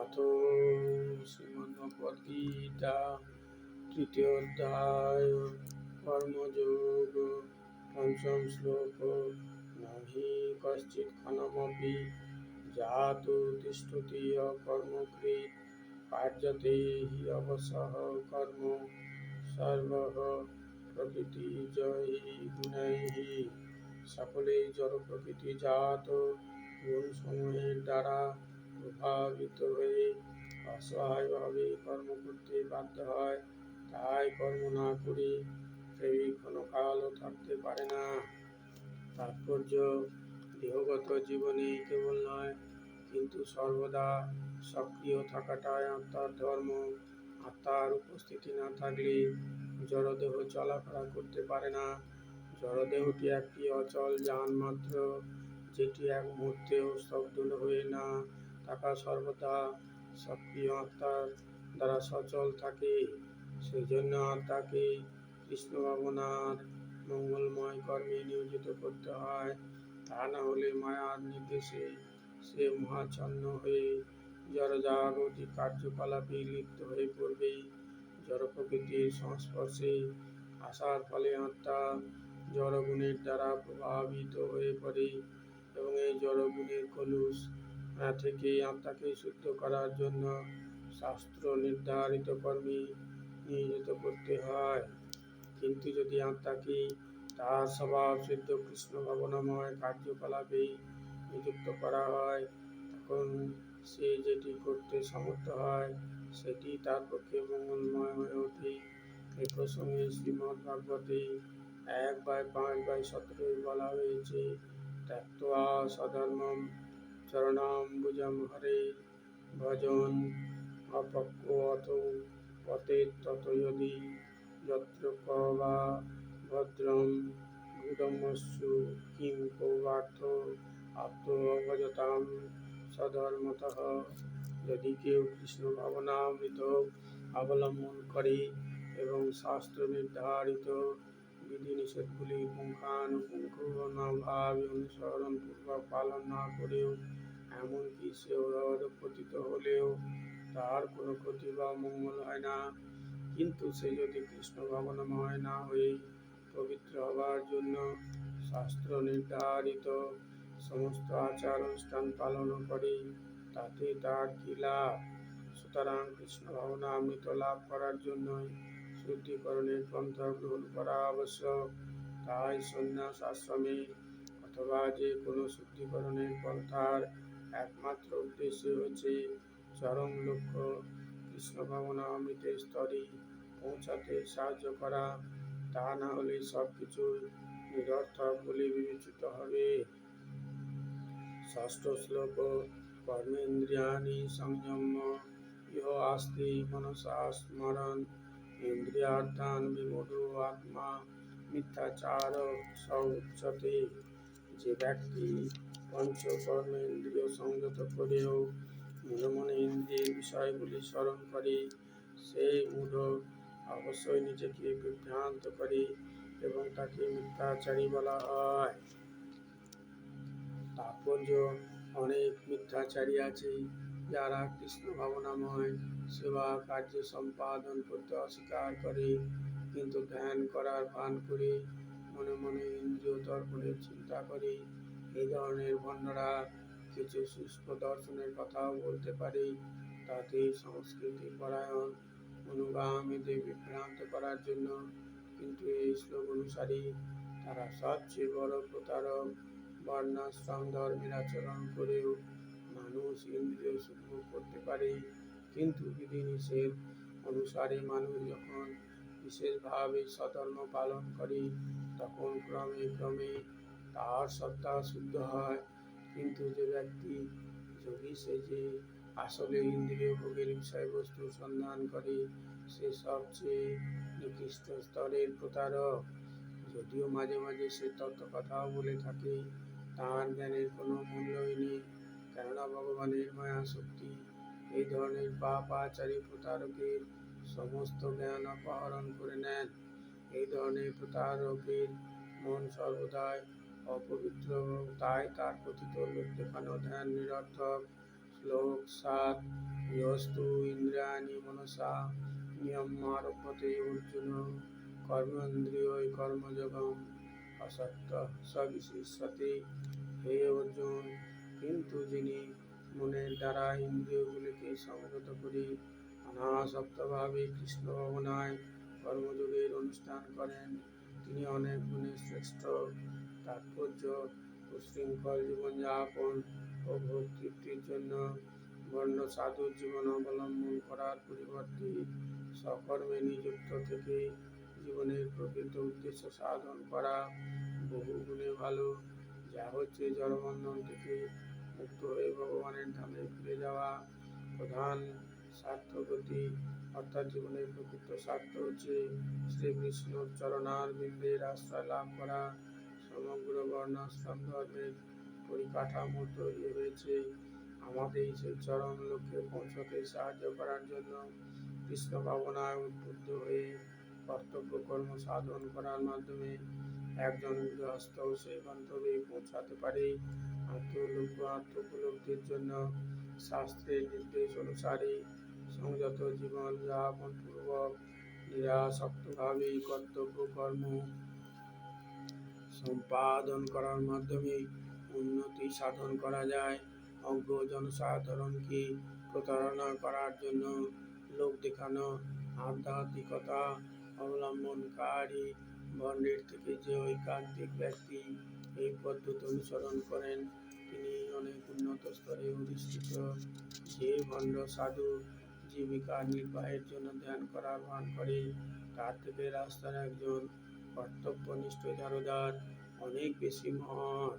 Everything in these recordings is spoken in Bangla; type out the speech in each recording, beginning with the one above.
অথ শ্রীমদ্ভগবদ্গীতা তৃতীয় অধ্যায় কর্মযোগ পঞ্চম শ্লোক নাহি কশ্চিৎ ক্ষণমপি যাতু তিষ্ঠতি অকর্মকৃৎ কার্যতে হি অবসঃ কর্ম সর্বঃ প্রকৃতিজৈ গুণৈঃ সকলেই জড় প্রকৃতি জাত গুণসমূহের দ্বারা প্রভাবিত হয়ে অসহায়ভাবে কর্ম করতে বাধ্য হয়, তাই কর্ম না করে কেউই ক্ষণকালও থাকতে পারে না। তাৎপর্য: দেহগত জীবনে কেবল নয়, কিন্তু সর্বদা সক্রিয় থাকাটাই আত্মার ধর্ম। আত্মার উপস্থিতি না থাকলে জড়দেহ চলাফেরা করতে পারে না। জড়দেহটি একটি অচল যান মাত্র, যেটি এক মুহূর্তেও স্তব্ধ হয়ে না থাকা সর্বদা সক্রিয় আত্মার দ্বারা সচল থাকে। সেই জন্য আত্মাকে কৃষ্ণ ভাবনার মঙ্গলময় কর্মে নিয়োজিত করতে হয়। তা না হলে মায়ার নির্দেশে সে মোহাচ্ছন্ন হয়ে জড়জাগতিক কার্যকলাপে লিপ্ত হয়ে পড়বে। জড় প্রকৃতির সংস্পর্শে আসার ফলে আত্মা জড়গুণের দ্বারা প্রভাবিত হয়ে পড়ে এবং এই জড়গুণের কলুষ থেকে আত্মাকে শুদ্ধ করার জন্য শাস্ত্র নির্ধারিত কর্মে নিয়োজিত করতে হয়। কিন্তু যদি আত্মাকে তার স্বভাব সিদ্ধ কৃষ্ণ ভাবনাময় কার্যকলাপে নিযুক্ত করা হয়, তখন সে যেটি করতে সমর্থ হয় সেটি তার পক্ষে মঙ্গলময় হয়ে ওঠে। এই প্রসঙ্গে শ্রীমদ্ভাগবতে 1/5/17 বলা হয়েছে, ত্যক্ত্বা স্বধর্মং চরণাম্বুজং হরের ভজন অপক্বোऽথ পতেৎ ততো যদি যত্র কো বা ভদ্রং গুডমস্যু কিং কো বার্থো আপ্তো ভজতাম স্বধর্মতঃ। যদি কেউ কৃষ্ণ ভাবনামৃত অবলম্বন করে এবং শাস্ত্র নির্ধারিত বিধিনিষেধগুলি পুঙ্খানুপুঙ্খভাবে অনুসরণ পূর্বক পালন না করেও, এমনকি সে অধঃপতিত হলেও তার কোনো ক্ষতি বা মঙ্গল হয় না। কিন্তু সে যদি কৃষ্ণ ভাবনাময় না হয়ে পবিত্র হবার জন্য শাস্ত্র নির্ধারিত সমস্ত আচার অনুষ্ঠান পালনও করে, তাতে তার কি লাভ? সুতরাং কৃষ্ণ ভাবনামৃত লাভ করার জন্যই শুদ্ধিকরণের পন্থা গ্রহণ করা আবশ্যক। তাই সন্ন্যাস আশ্রমের অথবা যে কোনো শুদ্ধিকরণের পন্থার একমাত্র উদ্দেশ্য হচ্ছে চরম লক্ষ্য কৃষ্ণ ভাবনামৃতের স্তরে পৌঁছাতে সাহায্য করা। তা না হলে সব কিছুই নিরর্থক বলে বিবেচিত হবে। ষষ্ঠ শ্লোক কর্মেন্দ্রিয়াণি সংযম্য ইহ আস্তে মনসা স্মরণ ইন্দ্রিয়ার্থান বিমূঢ়ো আত্মা মিথ্যাচার স উচ্যতে। যে ব্যক্তি পঞ্চকর্মেন্দ্রিয় সংযত করেও মনে মনে ইন্দ্রিয়ের বিষয়গুলি স্মরণ করে, সে মূঢ়, অবশ্যই নিজেকে বিভ্রান্ত করে এবং তাকে মিথ্যাচারী বলা হয়। তাৎপর্য: অনেক মিথ্যাচারী আছে যারা কৃষ্ণ ভাবনাময় সেবা কার্য সম্পাদন করতে অস্বীকার করে, কিন্তু ধ্যান করার ভান করে মনে মনে ইন্দ্রিয় তর্পণের চিন্তা করে। এই ধরনের ভণ্ডরা কিছু শুষ্ক দর্শনের কথাও বলতে পারে, তাতে সংস্কৃতি পরায়ণ অনুগামীদের বিভ্রান্ত করার জন্য। কিন্তু এই শ্লোক অনুসারে তারা সবচেয়ে বড় প্রতারক। বর্ণাশ্রম ধর্মের আচরণ করেও মানুষ ইন্দ্রিয় সুখ ভোগ করতে পারে, কিন্তু বিধিনিষেধ অনুসারে মানুষ যখন বিশেষভাবে স্বধর্ম পালন করে, তখন ক্রমে ক্রমে তার সত্তা শুদ্ধ হয়। কিন্তু যে ব্যক্তি যোগী সেজে আসলে ইন্দ্রিয় ভোগের বিষয়বস্তুর সন্ধান করে, সে সবচেয়ে নিকৃষ্ট স্তরের প্রতারক। যদিও মাঝে মাঝে সে তত্ত্বকথাও বলে থাকে, তার জ্ঞানের কোনো মূল্যই নেই, কেননা ভগবানের মায়া শক্তি এই ধরনের পাপাচারী প্রতারকের সমস্ত জ্ঞান অপহরণ করে নেন। এই ধরনের প্রতারকের মন সর্বদাই অপবিত্র, তাই তার কথিত লোক দেখানো ধ্যান নিরর্থক। শ্লোক 7 ইয়স্তু ইন্দ্রিয়াণি মনসা নিয়মারভ্যতে অর্জুন কর্মেন্দ্রিয় কর্মযোগম অসক্ত সবিশিষ্যতে। হে অর্জুন, কিন্তু যিনি মনের দ্বারা ইন্দ্রিয়গুলিকে সংযত করে অনাসক্তভাবে কৃষ্ণ ভাবনায় কর্মযোগের অনুষ্ঠান করেন, তিনি অনেক গুণে শ্রেষ্ঠ। তাৎপর্য: উশৃঙ্খল জীবনযাপন ও ভোগ তৃপ্তির জন্য বর্ণ সাধুর জীবন অবলম্বন করার পরিবর্তে সকর্মে নিযুক্ত থেকে জীবনের প্রকৃত উদ্দেশ্য সাধন করা বহু গুণে ভালো, যা হচ্ছে জড়বন্ধন থেকে মুক্ত হয়ে ভগবানের ধামে ফিরে যাওয়া। প্রধান স্বার্থগতি অর্থাৎ জীবনের প্রকৃত স্বার্থ হচ্ছে শ্রীবিষ্ণুর চরণারবিন্দের আশ্রয় লাভ করা। সমগ্র বর্ণাশ্রম ধর্মের পরিকাঠামো তৈরি হয়েছে আমাদের সেই চরম লক্ষ্যে পৌঁছতে সাহায্য করার জন্য। কৃষ্ণ ভাবনায় উদ্বুদ্ধ হয়ে কর্তব্য কর্ম সাধন করার মাধ্যমে একজন গৃহস্থ সেই গন্তব্যে পৌঁছাতে পারে। আত্মোপলব্ধির জন্য শাস্ত্রের নির্দেশ অনুসারে সংযত জীবন যাপন পূর্বক নিরাসক্তভাবে কর্তব্য কর্ম সম্পাদন করার মাধ্যমে উন্নতি সাধন করা যায়। অজ্ঞ জনসাধারণকে প্রতারণা করার জন্য লোক দেখানো আধ্যাত্মিকতা অবলম্বনকারী বর্ণের থেকে যে ঐকান্তিক ব্যক্তি এই পদ্ধতি অনুসরণ করেন, তিনি অনেক উন্নত স্তরে অধিষ্ঠিত। যে ভণ্ড সাধু জীবিকা নির্বাহের জন্য ধ্যান করার ভান করে, তার থেকে রাস্তার একজন কর্তব্যনিষ্ঠ ঝাড়ুদার অনেক বেশি মহৎ।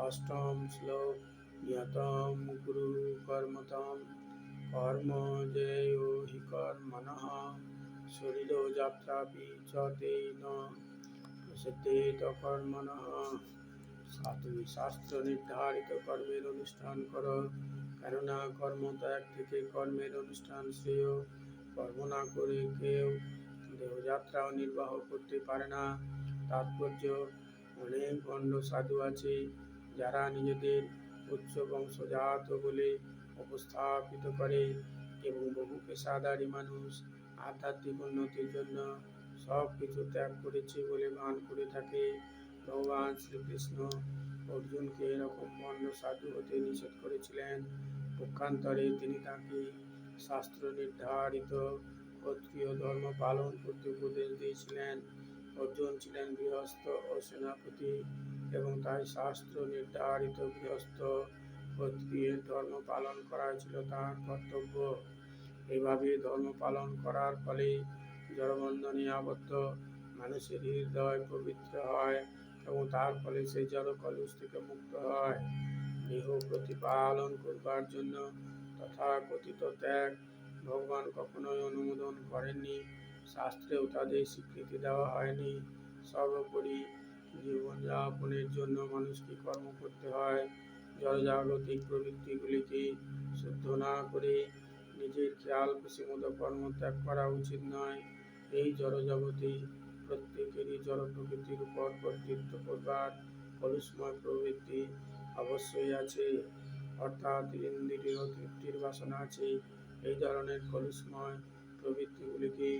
অষ্টম শ্লোক নিয়তম গুরু কর্মতম কর্ম জেয়ো হি কর্মণঃ শরীর যাত্রাপি চ তেন প্রসিদ্ধেত কর্মণঃ। তুমি শাস্ত্র নির্ধারিত কর্মের অনুষ্ঠান করো, কেননা কর্মত্যাগ থেকে কর্মের অনুষ্ঠান শ্রেয়। কর্ম না করে কেউ দেহযাত্রাও নির্বাহ করতে পারে না। তাৎপর্য: অনেক ভণ্ড সাধু আছে যারা নিজেদের উচ্চ বংশজাত বলে উপস্থাপিত করে এবং বহু পেশাদারী মানুষ আধ্যাত্মিক উন্নতির জন্য সব কিছু ত্যাগ করেছে বলে ভান করে থাকে। ভগবান শ্রীকৃষ্ণ অর্জুনকে এরকম ভণ্ড সাধু হতে নিষেধ করেছিলেন। পক্ষান্তরে তিনি তাকে শাস্ত্র নির্ধারিত ক্ষত্রিয় ধর্ম পালন করতে উপদেশ দিয়েছিলেন। অর্জুন ছিলেন গৃহস্থ ও সেনাপতি এবং তাই শাস্ত্র নির্ধারিত গৃহস্থ ক্ষত্রিয়ের ধর্ম পালন করাই ছিল তাঁর কর্তব্য। এভাবে ধর্ম পালন করার ফলে জড়বন্ধনে আবদ্ধ মানুষের হৃদয় পবিত্র হয় এবং তার ফলে সেই জড় কলুষ থেকে মুক্ত হয়। দেহ প্রতিপালন করবার জন্য তথাকথিত ত্যাগ ভগবান কখনোই অনুমোদন করেননি, শাস্ত্রেও তাদের স্বীকৃতি দেওয়া হয়নি। সর্বোপরি জীবনযাপনের জন্য মানুষকে কর্ম করতে হয়। জড়জাগতিক প্রবৃত্তিগুলিকে শুদ্ধ না করে নিজের খেয়াল খুশিমতো কর্ম ত্যাগ করা উচিত নয়। এই জড়জগতে প্রত্যেকেরই জড় প্রকৃতির উপর কর্তৃত্ব করবার কলুষময় প্রবৃত্তি অবশ্যই আছে, অর্থাৎ ইন্দ্রিয় তৃপ্তির বাসনা আছে। এই ধরনের কলুষময় প্রবৃত্তিগুলিকে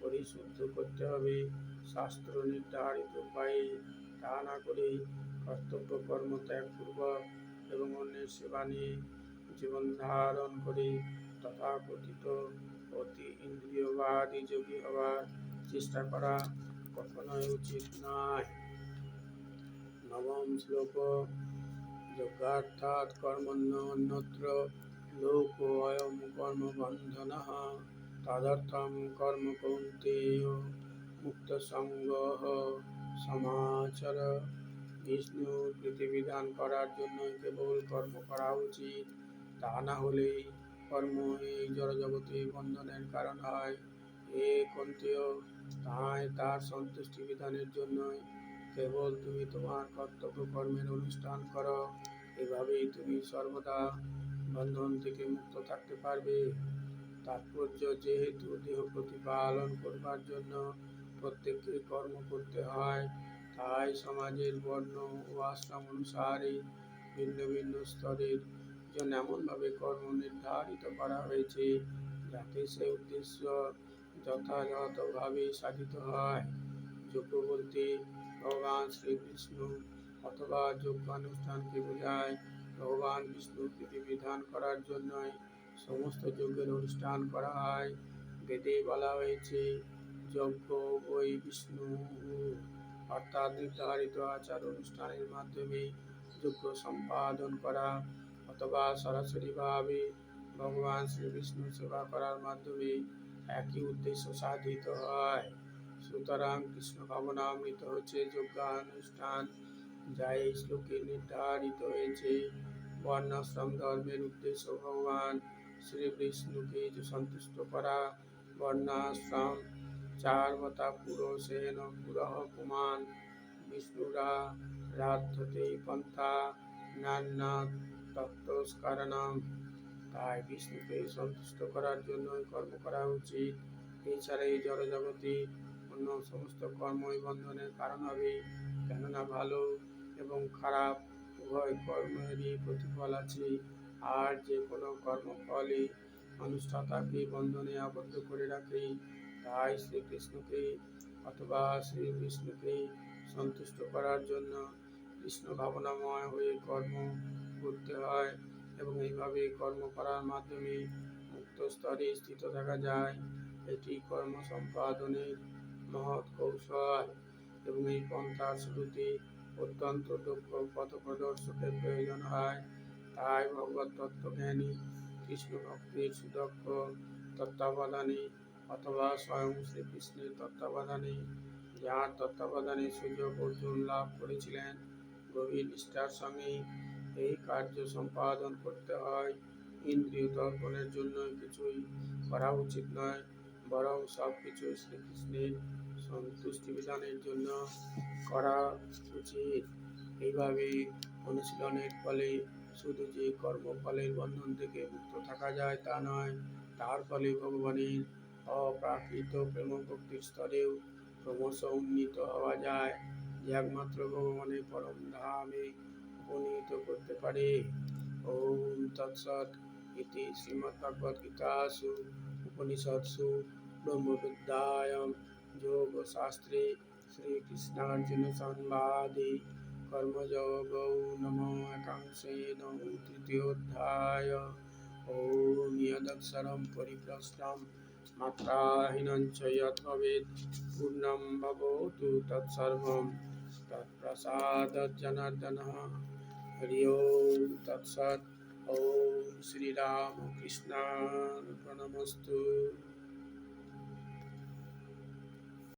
পরিশুদ্ধ করতে হবে শাস্ত্র নির্ধারিত উপায়ে। তা না করে কর্তব্য কর্ম ত্যাগ পূর্বক এবং অন্যের সেবা নিয়ে জীবন ধারণ করে তথাকথিত অতি ইন্দ্রিয়বাদী যোগী হবার চেষ্টা করা কখনোই উচিত নয়। নবম শ্লোক যজ্ঞার্থাৎ কর্মণ্যন্যত্র লোকো অয়ং কর্মবন্ধনঃ তদর্থং কর্ম কৌন্তেয় মুক্তসঙ্গঃ সমাচর। বিষ্ণুর প্রীতিবিধান করার জন্য কেবল কর্ম করা উচিত, তা না হলে কর্ম এই জড়জগতে বন্ধনের কারণ হয়। হে কৌন্তেয়, তাই তার সন্তুষ্টি বিধানের জন্যই কেবল তুমি তোমার কর্তব্য কর্মের অনুষ্ঠান করো। এভাবেই তুমি সর্বদা বন্ধন থেকে মুক্ত থাকতে পারবে। তাৎপর্য: যেহেতু দেহ প্রতিপালন করবার জন্য প্রত্যেককে কর্ম করতে হয়, তাই সমাজের বর্ণ ও আশ্রম অনুসারে ভিন্ন ভিন্ন স্তরের জন্য এমনভাবে কর্ম নির্ধারিত করা হয়েছে যাতে সে উদ্দেশ্য যথাযথভাবে সাধিত হয়। যজ্ঞ বলতে ভগবান শ্রীবিষ্ণু অথবা যজ্ঞ অনুষ্ঠানকে বোঝায়। ভগবান বিষ্ণুর বিধিবিধান করার জন্যই সমস্ত যজ্ঞের অনুষ্ঠান করা হয়। বেদে বলা হয়েছে যজ্ঞ ওই বিষ্ণু অর্থাৎ নির্ধারিত আচার অনুষ্ঠানের মাধ্যমে যজ্ঞ সম্পাদন করা অথবা সরাসরিভাবে ভগবান শ্রীবিষ্ণু সেবা করার মাধ্যমে একই উদ্দেশ্য সাধিত হয়। সুতরাং কৃষ্ণ ভাবনামৃত হচ্ছে যজ্ঞানুষ্ঠান, যা এই শ্লোকে নির্ধারিত হয়েছে। বর্ণাশ্রম ধর্মের উদ্দেশ্য ভগবান শ্রীবিষ্ণুকে সন্তুষ্ট করা। বর্ণাশ্রম চার্বতা পুরুষেন পুরঃ পুমান বিষ্ণুরা রাধ্যতে পন্থা নান্যাৎ তত্ত্বস্কারণম। তাই বিষ্ণুকে সন্তুষ্ট করার জন্যই কর্ম করা উচিত। এছাড়া এই জড়জগতে অন্য সমস্ত কর্মই বন্ধনের কারণ হবে, কেননা ভালো এবং খারাপ উভয় কর্মেরই প্রতিফল আছে, আর যে কোনো কর্মফলই অনুষ্ঠাতাকে বন্ধনে আবদ্ধ করে রাখে। তাই শ্রীকৃষ্ণকে অথবা শ্রী বিষ্ণুকে সন্তুষ্ট করার জন্য কৃষ্ণ ভাবনাময় হয়ে কর্ম করতে হয়, এবং এইভাবে কর্ম করার মাধ্যমে মুক্ত স্তরে স্থিত থাকা যায়। এটি কর্ম সম্পাদনের মহৎ কৌশল, এবং এই পন্থার শুরুতে অত্যন্ত দক্ষ পথপ্রদর্শকের প্রয়োজন হয়। তাই ভগবত তত্ত্বজ্ঞানী কৃষ্ণ ভক্তির সুদক্ষ তত্ত্বাবধানে অথবা স্বয়ং শ্রীকৃষ্ণের তত্ত্বাবধানে, যার তত্ত্বাবধানে সুযোগ অর্জুন লাভ করেছিলেন, গভীর নিষ্ঠার সঙ্গে এই কার্য সম্পাদন করতে হয়। ইন্দ্রিয় তর্পণের জন্য কিছুই করা উচিত নয়, বরং সব কিছু শ্রীকৃষ্ণের সন্তুষ্টি বিধানের জন্য করা উচিত। এইভাবে অনুশীলনের ফলে শুধু যে কর্মফলের বন্ধন থেকে মুক্ত থাকা যায় তা নয়, তার ফলে ভগবানের অপ্রাকৃত প্রেম ভক্তির স্তরেও ক্রমশ উন্নীত হওয়া যায়, যে একমাত্র ভগবানের পরম ধামে উপনীত করতে পারে। ওম তৎসৎ ইতি শ্রীমদ্ভগবদ্গীতাসু উপনিষৎসু ব্রহ্মবিদ্যায়াং যোগশাস্ত্রে শ্রীকৃষ্ণার্জুন সংবাদে কর্মযোগো নামো একাংশেন তৃতীয়োধ্যায়। ওম যদক্ষরং পরিপ্রশ্নং মাত্রাহীনং চ যৎ ভবেৎ পূর্ণং ভবতু তৎসর্বং তৎপ্রসাদাৎ জনার্দনঃ। হরি ওম তৎসৎ। ওম শ্রীরামকৃষ্ণার্পণমস্তু।